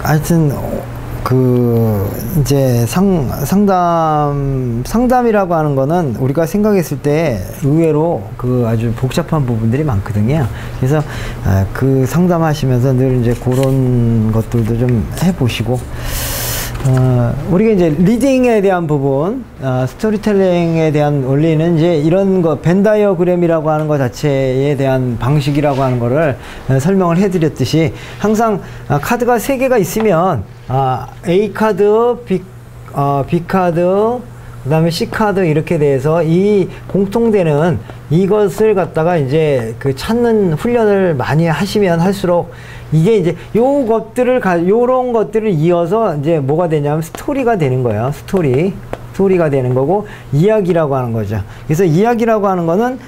하여튼 이제 상담이라고 하는 거는 우리가 생각했을 때 의외로 아주 복잡한 부분들이 많거든요. 그래서 그 상담하시면서 늘 이제 그런 것들도 좀 해보시고, 우리가 이제 리딩에 대한 부분, 스토리텔링에 대한 원리는 이제 이런 거, 벤 다이어그램이라고 하는 것 자체에 대한 방식이라고 하는 거를 설명을 해드렸듯이, 항상 카드가 3개가 있으면 A 카드, B 카드, 그 다음에 C 카드 이렇게 돼서 이 공통되는 이것을 갖다가 이제 찾는 훈련을 많이 하시면 할수록 이게 이제 요런 것들을 이어서 이제 뭐가 되냐면 스토리가 되는 거예요. 스토리가 되는 거고, 이야기라고 하는 거죠. 그래서 이야기라고 하는 거는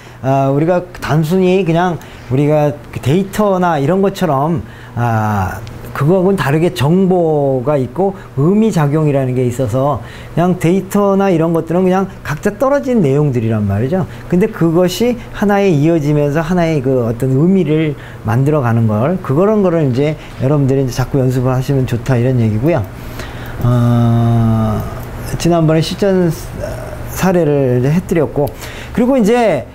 우리가 단순히 그냥 우리가 데이터나 이런 것처럼 그거하고는 다르게 정보가 있고 의미작용이라는 게 있어서, 그냥 데이터나 이런 것들은 그냥 각자 떨어진 내용들이란 말이죠. 근데 그것이 하나에 이어지면서 하나의 어떤 의미를 만들어 가는 그런 거를 이제 여러분들이 이제 자꾸 연습을 하시면 좋다, 이런 얘기고요. 지난번에 실전 사례를 이제 해드렸고, 그리고 이제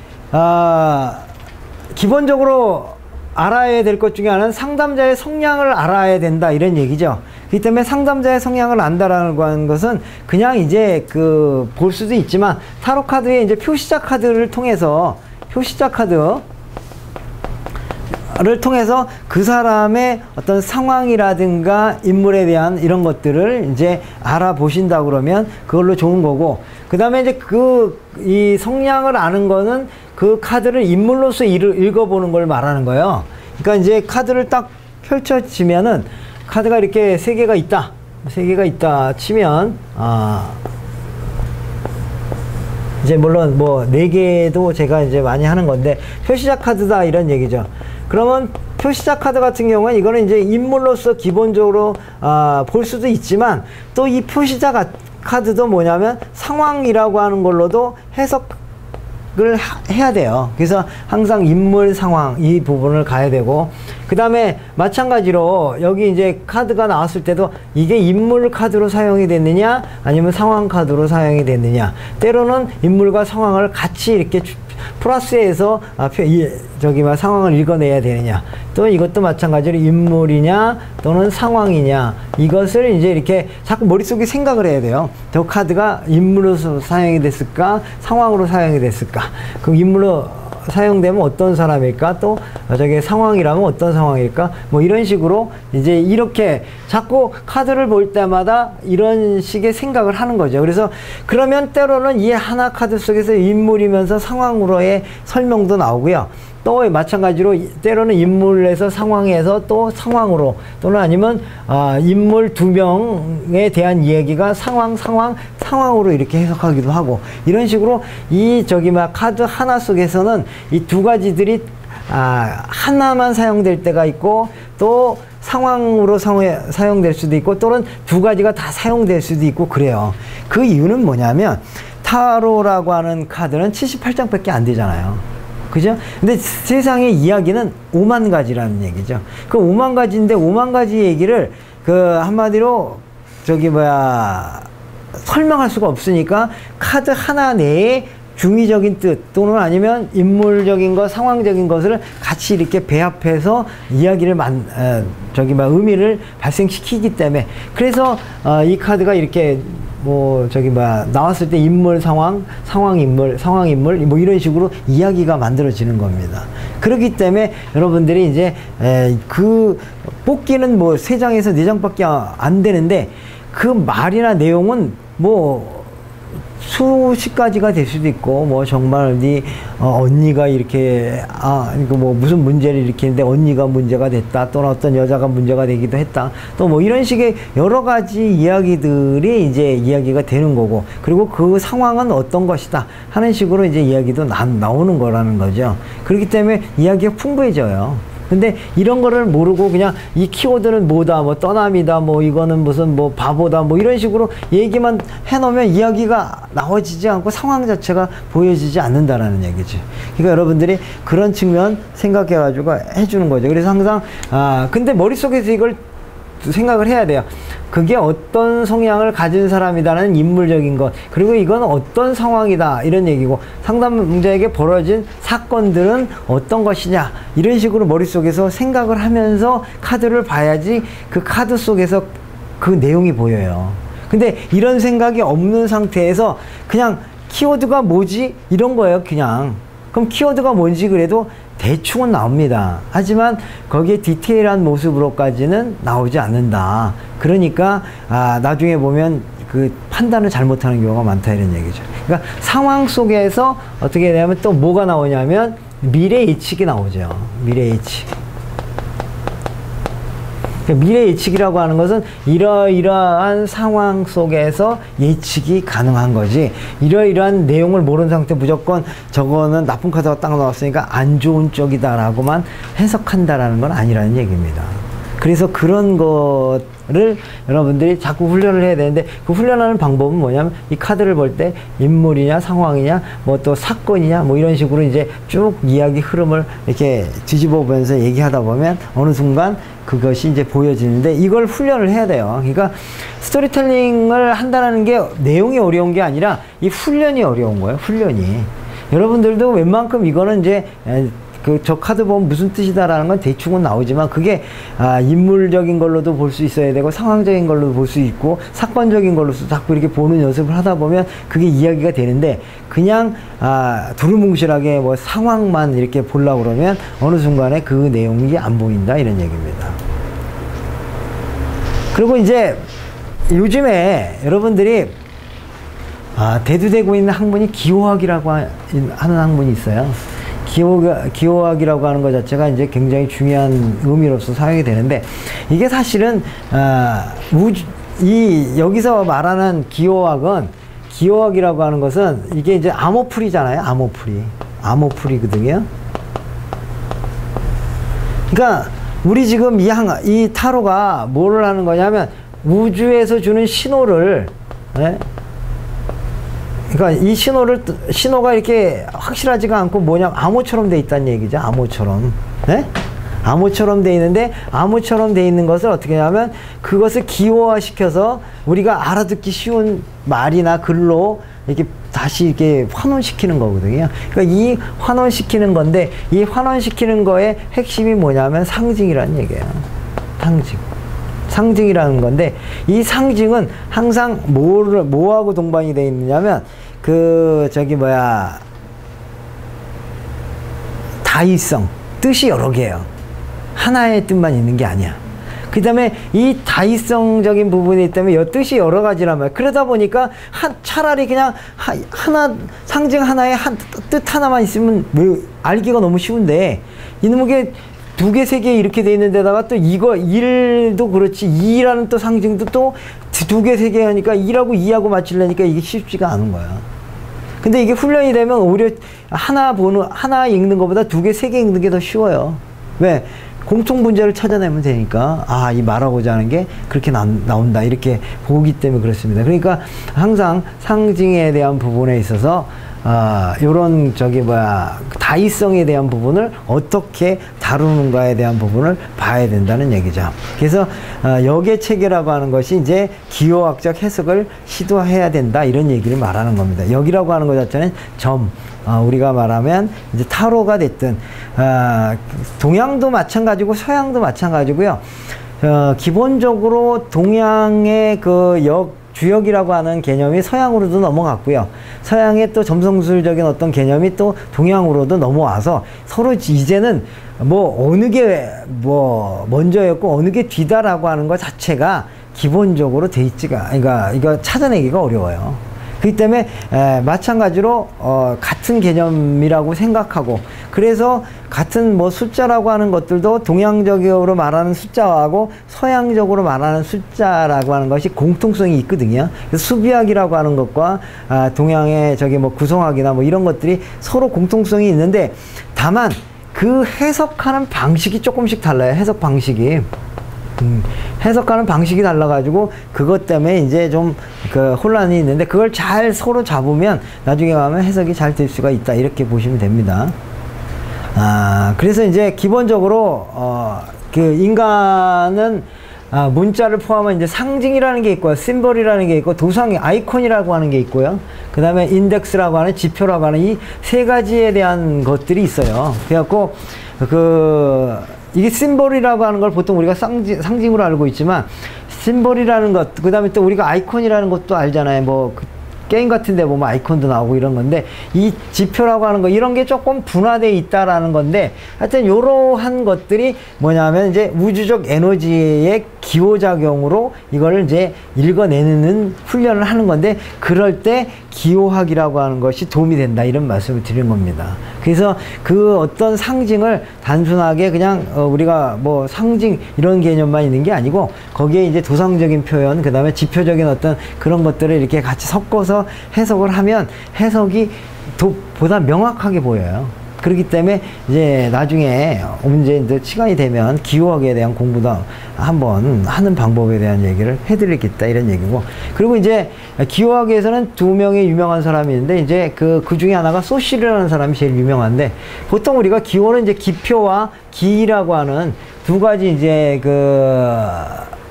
기본적으로 알아야 될 것 중에 하나는 상담자의 성향을 알아야 된다, 이런 얘기죠. 그렇기 때문에 상담자의 성향을 안다라고 하는 것은 그냥 이제 볼 수도 있지만, 타로 카드의 이제 표시자 카드를 통해서 그 사람의 어떤 상황이라든가 인물에 대한 이런 것들을 이제 알아보신다 그러면 그걸로 좋은 거고, 그 다음에 이제 이 성향을 아는 거는 그 카드를 인물로서 읽어보는 걸 말하는 거예요. 그러니까 이제 카드를 딱 펼쳐지면은 카드가 이렇게 3개가 있다 치면, 이제 물론 뭐 4개도 제가 이제 많이 하는 건데 표시자 카드다, 이런 얘기죠. 그러면 표시자 카드 같은 경우는 이거는 이제 인물로서 기본적으로 볼 수도 있지만, 또 이 표시자 카드도 뭐냐면 상황이라고 하는 걸로도 해석을 해야 돼요. 그래서 항상 인물, 상황 이 부분을 가야 되고, 그 다음에 마찬가지로 여기 이제 카드가 나왔을 때도 이게 인물 카드로 사용이 됐느냐 아니면 상황 카드로 사용이 됐느냐, 때로는 인물과 상황을 같이 이렇게 플러스해서 상황을 읽어내야 되느냐, 또 이것도 마찬가지로 인물이냐 또는 상황이냐, 이것을 이제 이렇게 자꾸 머릿속에 생각을 해야 돼요. 저 카드가 인물로서 사용이 됐을까, 상황으로 사용이 됐을까, 그 인물로 사용되면 어떤 사람일까, 또 저게 상황이라면 어떤 상황일까, 뭐 이런 식으로 이제 이렇게 자꾸 카드를 볼 때마다 이런 식의 생각을 하는 거죠. 그래서 그러면 때로는 이 하나 카드 속에서 인물이면서 상황으로의 설명도 나오고요. 또 마찬가지로 때로는 인물에서 상황에서 또 상황으로, 또는 아니면 인물 2명에 대한 이야기가 상황으로 이렇게 해석하기도 하고, 이런 식으로 카드 하나 속에서는 이 두 가지들이 하나만 사용될 때가 있고, 또 상황으로 사용될 수도 있고, 또는 두 가지가 다 사용될 수도 있고, 그래요. 그 이유는 뭐냐면 타로라고 하는 카드는 78장밖에 안 되잖아요. 그죠? 근데 세상의 이야기는 5만 가지라는 얘기죠. 그 5만 가지인데 5만 가지 얘기를 한마디로 설명할 수가 없으니까 카드 하나 내에 중의적인 뜻 또는 아니면 인물적인 것, 상황적인 것을 같이 이렇게 배합해서 이야기를 의미를 발생시키기 때문에, 그래서 이 카드가 이렇게 나왔을 때 인물, 상황, 인물, 상황, 인물, 뭐 이런 식으로 이야기가 만들어지는 겁니다. 그렇기 때문에 여러분들이 이제 뽑기는 뭐 3장에서 4장밖에 안 되는데, 그 말이나 내용은 수십 가지가 될 수도 있고, 정말 언니가 이렇게 무슨 문제를 일으키는데 언니가 문제가 됐다, 또는 어떤 여자가 문제가 되기도 했다, 또 이런 식의 여러 가지 이야기들이 이제 이야기가 되는 거고, 그리고 그 상황은 어떤 것이다 하는 식으로 이제 이야기도 나오는 거라는 거죠. 그렇기 때문에 이야기가 풍부해져요. 근데 이런 거를 모르고 그냥 이 키워드는 뭐다, 떠남이다, 이거는 무슨 바보다, 이런 식으로 얘기만 해놓으면 이야기가 나와지지 않고 상황 자체가 보여지지 않는다라는 얘기죠. 그러니까 여러분들이 그런 측면 생각해가지고 해주는 거죠. 그래서 항상 근데 머릿속에서 이걸 생각을 해야 돼요. 그게 어떤 성향을 가진 사람이다는 인물적인 것, 그리고 이건 어떤 상황이다 이런 얘기고, 상담자에게 벌어진 사건들은 어떤 것이냐 이런 식으로 머릿속에서 생각을 하면서 카드를 봐야지 그 카드 속에서 그 내용이 보여요. 근데 이런 생각이 없는 상태에서 그냥 키워드가 뭐지? 이런 거예요, 그냥. 그럼 키워드가 뭔지 그래도 대충은 나옵니다. 하지만 거기에 디테일한 모습으로까지는 나오지 않는다. 그러니까 나중에 보면 그 판단을 잘못하는 경우가 많다 이런 얘기죠. 그러니까 상황 속에서 어떻게 되냐면 또 뭐가 나오냐면 미래 예측이 나오죠. 미래 예측. 미래 예측이라고 하는 것은 이러이러한 상황 속에서 예측이 가능한 거지, 이러이러한 내용을 모르는 상태 무조건 저거는 나쁜 카드가 딱 나왔으니까 안 좋은 쪽이다 라고만 해석한다라는 건 아니라는 얘기입니다. 그래서 그런 거를 여러분들이 자꾸 훈련을 해야 되는데, 그 훈련하는 방법은 뭐냐면 이 카드를 볼 때 인물이냐 상황이냐 뭐 또 사건이냐 뭐 이런 식으로 이제 쭉 이야기 흐름을 이렇게 뒤집어 보면서 얘기하다 보면 어느 순간 그것이 이제 보여지는데, 이걸 훈련을 해야 돼요. 그러니까 스토리텔링을 한다는 게 내용이 어려운 게 아니라 이 훈련이 어려운 거예요. 훈련이. 여러분들도 웬만큼 이거는 이제 저 카드 보면 무슨 뜻이다라는 건 대충은 나오지만, 그게 인물적인 걸로도 볼 수 있어야 되고 상황적인 걸로도 볼 수 있고 사건적인 걸로도 자꾸 이렇게 보는 연습을 하다 보면 그게 이야기가 되는데, 그냥 두루뭉실하게 뭐 상황만 이렇게 보려고 그러면 어느 순간에 그 내용이 안 보인다 이런 얘기입니다. 그리고 이제 요즘에 여러분들이 대두되고 있는 학문이 기호학이라고 하는 학문이 있어요. 기호학이라고 하는 것 자체가 이제 굉장히 중요한 의미로서 사용이 되는데, 이게 사실은 여기서 말하는 기호학이라고 하는 것은 이게 이제 암호풀이잖아요. 암호풀이거든요. 그러니까 우리 지금 이 타로가 뭐를 하는 거냐면 우주에서 주는 신호를, 그러니까 이 신호가 이렇게 확실하지가 않고 뭐냐면 암호처럼 돼 있다는 얘기죠. 암호처럼. 네? 암호처럼 돼 있는데, 암호처럼 돼 있는 것을 어떻게 하냐면 그것을 기호화 시켜서 우리가 알아듣기 쉬운 말이나 글로 이렇게 다시 이렇게 환원시키는 거거든요. 그러니까 이 환원시키는 건데, 이 환원시키는 거의 핵심이 뭐냐면 상징이라는 얘기예요. 상징이라는 건데, 이 상징은 항상 뭐하고 동반이 되어 있느냐면 다의성, 뜻이 여러 개예요. 하나의 뜻만 있는 게 아니야. 그 다음에 이 다의성적인 부분이 있다면 뜻이 여러 가지란 말이야. 그러다 보니까 차라리 그냥 상징 하나에 뜻 하나만 있으면 알기가 너무 쉬운데, 이놈의 두 개, 세 개 이렇게 돼 있는 데다가 또 이거 1도 그렇지, 2라는 또 상징도 또 두 개, 세 개 하니까 1하고 2하고 맞추려니까 이게 쉽지가 않은 거야. 근데 이게 훈련이 되면 오히려 하나 읽는 것보다 두 개, 세 개 읽는 게 더 쉬워요. 왜? 공통분자를 찾아내면 되니까, 이 말하고자 하는 게 그렇게 나온다 이렇게 보기 때문에 그렇습니다. 그러니까 항상 상징에 대한 부분에 있어서 요런 다의성에 대한 부분을 어떻게 다루는가에 대한 부분을 봐야 된다는 얘기죠. 그래서 역의 체계라고 하는 것이 이제 기호학적 해석을 시도해야 된다 이런 얘기를 말하는 겁니다. 역이라고 하는 것 자체는 우리가 말하면 이제 타로가 됐든 동양도 마찬가지고 서양도 마찬가지고요. 기본적으로 동양의 주역이라고 하는 개념이 서양으로도 넘어갔고요. 서양의 또 점성술적인 어떤 개념이 또 동양으로도 넘어와서 서로 이제는 어느 게 먼저였고 어느 게 뒤다라고 하는 것 자체가 기본적으로 돼 있지가, 그러니까 이거 찾아내기가 어려워요. 그렇기 때문에 마찬가지로 같은 개념이라고 생각하고, 그래서 같은 숫자라고 하는 것들도 동양적으로 말하는 숫자하고 서양적으로 말하는 숫자라고 하는 것이 공통성이 있거든요. 그래서 수비학이라고 하는 것과 동양의 구성학이나 이런 것들이 서로 공통성이 있는데, 다만 그 해석하는 방식이 조금씩 달라요. 해석하는 방식이 달라가지고 그것 때문에 이제 좀 혼란이 있는데, 그걸 잘 서로 잡으면 나중에 가면 해석이 잘 될 수가 있다 이렇게 보시면 됩니다. 그래서 이제 기본적으로 인간은 문자를 포함한 이제 상징이라는 게 있고요. 심볼이라는 게 있고, 도상, 아이콘이라고 하는 게 있고요. 그 다음에 인덱스라고 하는 지표라고 하는 이 세 가지에 대한 것들이 있어요. 그래갖고, 이게 심볼이라고 하는 걸 보통 우리가 상징으로 알고 있지만, 심볼이라는 것, 그 다음에 또 우리가 아이콘이라는 것도 알잖아요. 뭐, 게임 같은 데 보면 아이콘도 나오고 이런 건데, 이 지표라고 하는 거, 이런 게 조금 분화되어 있다라는 건데, 하여튼 요러한 것들이 뭐냐면 이제 우주적 에너지의 기호작용으로 이거를 이제 읽어내는 훈련을 하는 건데, 그럴 때 기호학이라고 하는 것이 도움이 된다, 이런 말씀을 드린 겁니다. 그래서 그 어떤 상징을 단순하게 그냥 우리가 뭐 상징 이런 개념만 있는 게 아니고, 거기에 이제 도상적인 표현, 그 다음에 지표적인 어떤 그런 것들을 이렇게 같이 섞어서 해석을 하면 해석이 보다 명확하게 보여요. 그렇기 때문에 이제 나중에 언제 시간이 되면 기호학에 대한 공부도 한번 하는 방법에 대한 얘기를 해드리겠다, 이런 얘기고. 그리고 이제 기호학에서는 두 명의 유명한 사람이 있는데, 이제 그 중에 하나가 소실이라는 사람이 제일 유명한데, 보통 우리가 기호는 이제 기표와 기라고 하는 두 가지 이제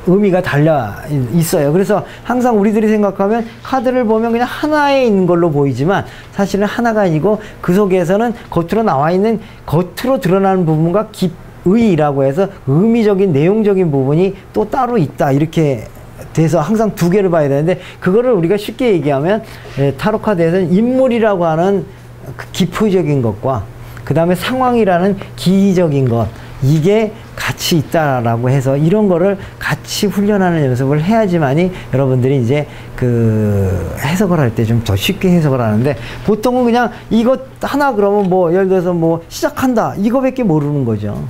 의미가 달려 있어요. 그래서 항상 우리들이 생각하면 카드를 보면 그냥 하나에 있는 걸로 보이지만, 사실은 하나가 아니고 그 속에서는 겉으로 나와 있는, 겉으로 드러나는 부분과 기의라고 해서 의미적인 내용적인 부분이 또 따로 있다, 이렇게 돼서 항상 두 개를 봐야 되는데, 그거를 우리가 쉽게 얘기하면 타로 카드에서는 인물이라고 하는 기표적인 것과 그 다음에 상황이라는 기의적인 것, 이게 같이 있다라고 해서 이런 거를 같이 훈련하는 연습을 해야지만이 여러분들이 이제 해석을 할 때 좀 더 쉽게 해석을 하는데, 보통은 그냥 이것 하나 그러면 뭐 예를 들어서 뭐 시작한다, 이거밖에 모르는 거죠.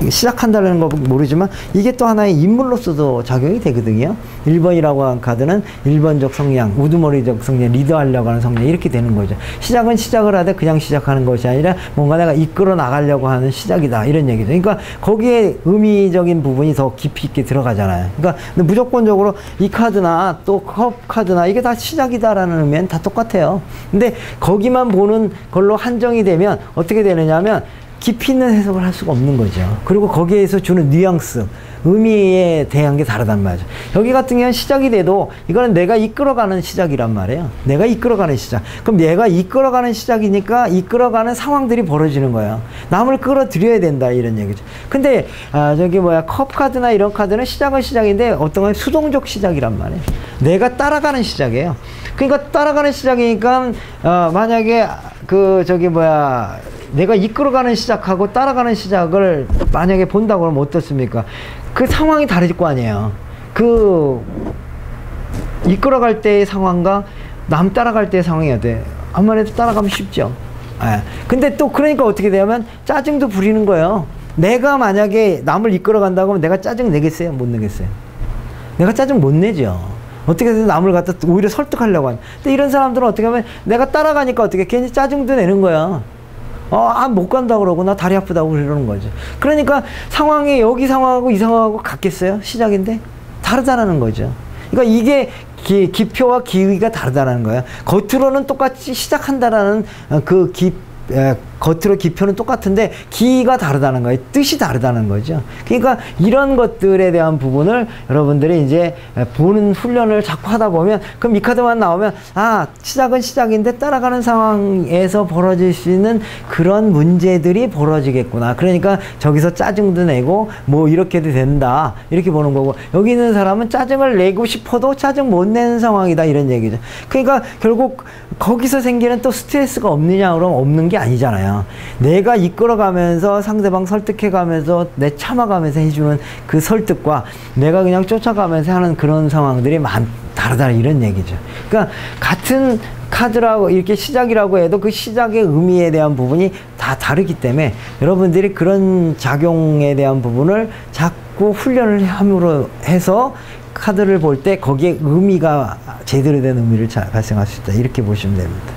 시작한다는 거 모르지만 이게 또 하나의 인물로서도 작용이 되거든요. 1번이라고 하는 카드는 1번적 성향, 우두머리적 성향, 리더하려고 하는 성향, 이렇게 되는 거죠. 시작은 시작을 하되 그냥 시작하는 것이 아니라 뭔가 내가 이끌어 나가려고 하는 시작이다, 이런 얘기죠. 그러니까 거기에 의미적인 부분이 더 깊이 있게 들어가잖아요. 그러니까 근데 무조건적으로 이 카드나 또 컵 카드나 이게 다 시작이다라는 의미는 다 똑같아요. 근데 거기만 보는 걸로 한정이 되면 어떻게 되느냐 하면 깊이 있는 해석을 할 수가 없는 거죠. 그리고 거기에서 주는 뉘앙스, 의미에 대한 게 다르단 말이죠. 여기 같은 경우는 시작이 돼도 이거는 내가 이끌어가는 시작이란 말이에요. 내가 이끌어가는 시작. 그럼 내가 이끌어가는 시작이니까 이끌어가는 상황들이 벌어지는 거예요. 남을 끌어들여야 된다, 이런 얘기죠. 근데 컵 카드나 이런 카드는 시작은 시작인데 어떤 건 수동적 시작이란 말이에요. 내가 따라가는 시작이에요. 그러니까 따라가는 시작이니까 만약에 내가 이끌어가는 시작하고 따라가는 시작을 만약에 본다고 그러면 어떻습니까? 그 상황이 다를 거 아니에요. 이끌어갈 때의 상황과 남 따라갈 때의 상황이 어때? 아무래도 따라가면 쉽죠. 근데 또 그러니까 어떻게 되냐면 짜증도 부리는 거예요. 내가 만약에 남을 이끌어간다고 하면 내가 짜증 내겠어요? 못 내겠어요? 내가 짜증 못 내죠. 어떻게 해서 남을 갖다 오히려 설득하려고 하는. 근데 이런 사람들은 어떻게 하면 내가 따라가니까 어떻게 괜히 짜증도 내는 거야. 못 간다 그러고 나 다리 아프다고 그러는 거죠. 그러니까 상황이 여기 상황하고 이 상황하고 같겠어요? 시작인데 다르다라는 거죠. 그러니까 이게 기표와 기의가 다르다라는 거예요. 겉으로는 똑같이 시작한다라는 겉으로 기표는 똑같은데 기가 다르다는 거예요. 뜻이 다르다는 거죠. 그러니까 이런 것들에 대한 부분을 여러분들이 이제 보는 훈련을 자꾸 하다 보면, 그럼 이 카드만 나오면 시작은 시작인데 따라가는 상황에서 벌어질 수 있는 그런 문제들이 벌어지겠구나. 그러니까 저기서 짜증도 내고 뭐 이렇게도 된다, 이렇게 보는 거고, 여기 있는 사람은 짜증을 내고 싶어도 짜증 못 내는 상황이다, 이런 얘기죠. 그러니까 결국 거기서 생기는 또 스트레스가 없느냐 그러면 없는 게 아니잖아요. 내가 이끌어가면서 상대방 설득해가면서 내 참아가면서 해주는 그 설득과 내가 그냥 쫓아가면서 하는 그런 상황들이 다르다, 이런 얘기죠. 그러니까 같은 카드라고 이렇게 시작이라고 해도 그 시작의 의미에 대한 부분이 다 다르기 때문에 여러분들이 그런 작용에 대한 부분을 자꾸 훈련을 함으로 해서 카드를 볼 때 거기에 의미가 제대로 된 의미를 발생할 수 있다, 이렇게 보시면 됩니다.